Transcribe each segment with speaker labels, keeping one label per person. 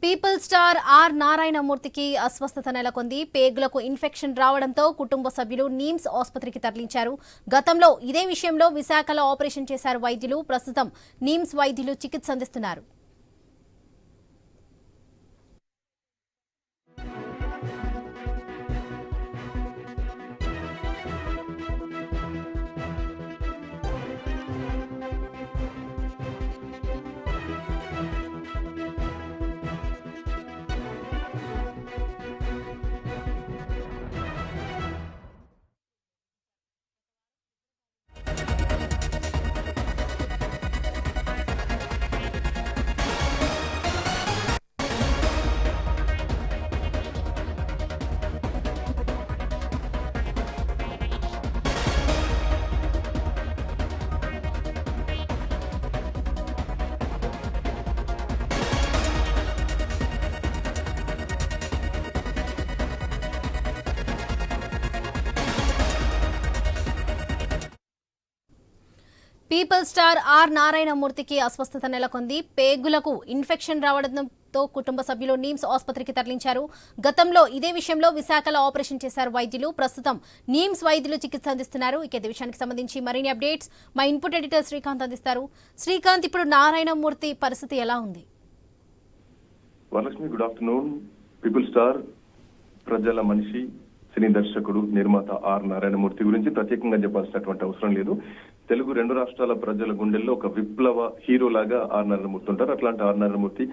Speaker 1: People star are నారాయణమూర్తికి అస్వస్థత నెలకొంది. పేగులకు infection రావడంతో కుటుంబ సభ్యులు నిమ్స్ ఆసుపత్రికి తరలించారు. గతంలో ఇదే విషయంలో విశాఖలో ఆపరేషన్ చేశారు వైద్యులు. ప్రస్తుతం నిమ్స్ వైద్యులు చికిత్స అందిస్తున్నారు. పీపుల్ స్టార్ ఆర్ నారాయణమూర్తికి అస్వస్థత నెలకొంది. పేగులకు ఇన్ఫెక్షన్ రావడంతో కుటుంబ సభ్యులు నిమ్స్ ఆసుపత్రికి తరలించారు. గతంలో ఇదే విషయంలో విశాఖలో ఆపరేషన్ చేశారు వైద్యులు. ప్రస్తుతం నిమ్స్ వైద్యులు చికిత్స అందిస్తున్నారు. ఇక ఇదే విషయానికి సంబంధించి మరిన్ని అప్డేట్స్ మా ఇన్పుట్ ఎడిటర్ శ్రీకాంత్ అందిస్తారు. శ్రీకాంత్, ఇప్పుడు నారాయణమూర్తి పరిస్థితి ఎలా ఉంది?
Speaker 2: Varalakshmi, good afternoon. People star ప్రజల మనిషి, సినీ దర్శకుడు, నిర్మాత ఆర్ నారాయణమూర్తి గురించి ప్రత్యేకంగా చెప్పాల్సినటువంటి అవసరం లేదు. తెలుగు రెండు రాష్ట్రాల ప్రజల గుండెల్లో ఒక విప్లవ హీరో లాగా ఆర్ నారాయణమూర్తి ఉంటారు. అట్లాంటి ఆర్ నారాయణమూర్తి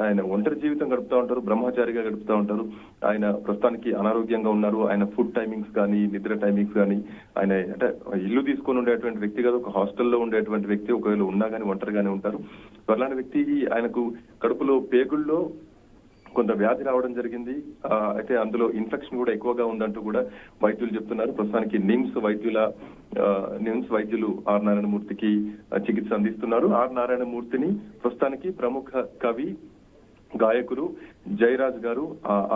Speaker 2: ఆయన ఒంటరి జీవితం గడుపుతా ఉంటారు, బ్రహ్మచారిగా గడుపుతా ఉంటారు. ఆయన ప్రస్తుతానికి అనారోగ్యంగా ఉన్నారు. ఆయన ఫుడ్ టైమింగ్స్ కానీ, నిద్ర టైమింగ్స్ కానీ, ఆయన అంటే ఇల్లు తీసుకొని ఉండేటువంటి వ్యక్తి కాదు, ఒక హాస్టల్లో ఉండేటువంటి వ్యక్తి. ఒకవేళ ఉన్నా కానీ ఒంటరిగానే ఉంటారు. అలాంటి వ్యక్తికి ఆయనకు కడుపులో పేగుల్లో కొంత వ్యాధి రావడం జరిగింది. అయితే అందులో ఇన్ఫెక్షన్ కూడా ఎక్కువగా ఉందంటూ కూడా వైద్యులు చెప్తున్నారు. ప్రస్తుతానికి నిమ్స్ వైద్యులు ఆర్ నారాయణమూర్తికి చికిత్స అందిస్తున్నారు. ఆర్ నారాయణమూర్తిని ప్రస్తుతానికి ప్రముఖ కవి, గాయకులు జయరాజ్ గారు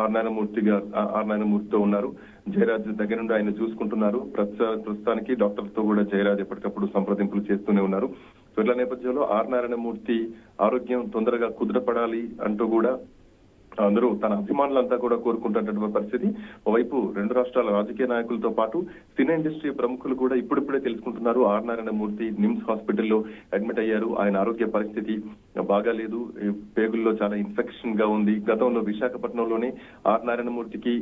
Speaker 2: ఆర్ నారాయణమూర్తితో ఉన్నారు. జయరాజ్ దగ్గర నుండి ఆయన చూసుకుంటున్నారు. ప్రస్తుతానికి డాక్టర్తో కూడా జయరాజ్ ఎప్పటికప్పుడు సంప్రదింపులు చేస్తూనే ఉన్నారు. ఇట్ల నేపథ్యంలో ఆర్ నారాయణమూర్తి ఆరోగ్యం తొందరగా కుదుటపడాలి అంటూ కూడా అందరూ తన అభిమానులంతా కూడా కోరుకుంటున్నటువంటి పరిస్థితి. ఓవైపు రెండు రాష్ట్రాల రాజకీయ నాయకులతో పాటు సినీ ఇండస్ట్రీ ప్రముఖులు కూడా ఇప్పుడిప్పుడే తెలుసుకుంటున్నారు. ఆర్ నారాయణమూర్తి నిమ్స్ హాస్పిటల్లో అడ్మిట్ అయ్యారు. ఆయన ఆరోగ్య పరిస్థితి బాగాలేదు. పేగుల్లో చాలా ఇన్ఫెక్షన్ గా ఉంది. గతంలో విశాఖపట్నంలోనే ఆర్ నారాయణమూర్తికి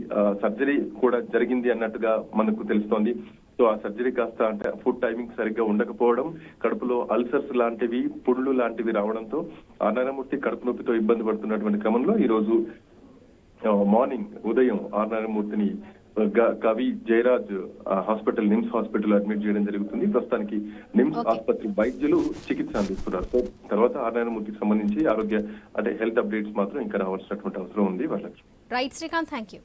Speaker 2: సర్జరీ కూడా జరిగింది అన్నట్టుగా మనకు తెలుస్తోంది. సో ఆ సర్జరీ కాస్త అంటే ఫుడ్ టైమింగ్ సరిగ్గా ఉండకపోవడం, కడుపులో అల్సర్స్ లాంటివి, పుండ్లు లాంటివి రావడంతో ఆర్ నారాయణమూర్తి కడుపు నొప్పితో ఇబ్బంది పడుతున్నటువంటి క్రమంలో ఈ రోజు మార్నింగ్ ఉదయం ఆర్ నారాయణమూర్తిని కవి జయరాజ్ నిమ్స్ హాస్పిటల్ అడ్మిట్ చేయడం జరుగుతుంది. ప్రస్తుతానికి నిమ్స్ ఆసుపత్రి వైద్యులు చికిత్స అందిస్తున్నారు. సో తర్వాత ఆర్ నారాయణమూర్తికి సంబంధించి హెల్త్ అప్డేట్స్ మాత్రం ఇంకా రావాల్సినటువంటి అవసరం ఉంది. వాళ్ళకి
Speaker 1: రైట్ శ్రీకాంత్, థ్యాంక్ యూ.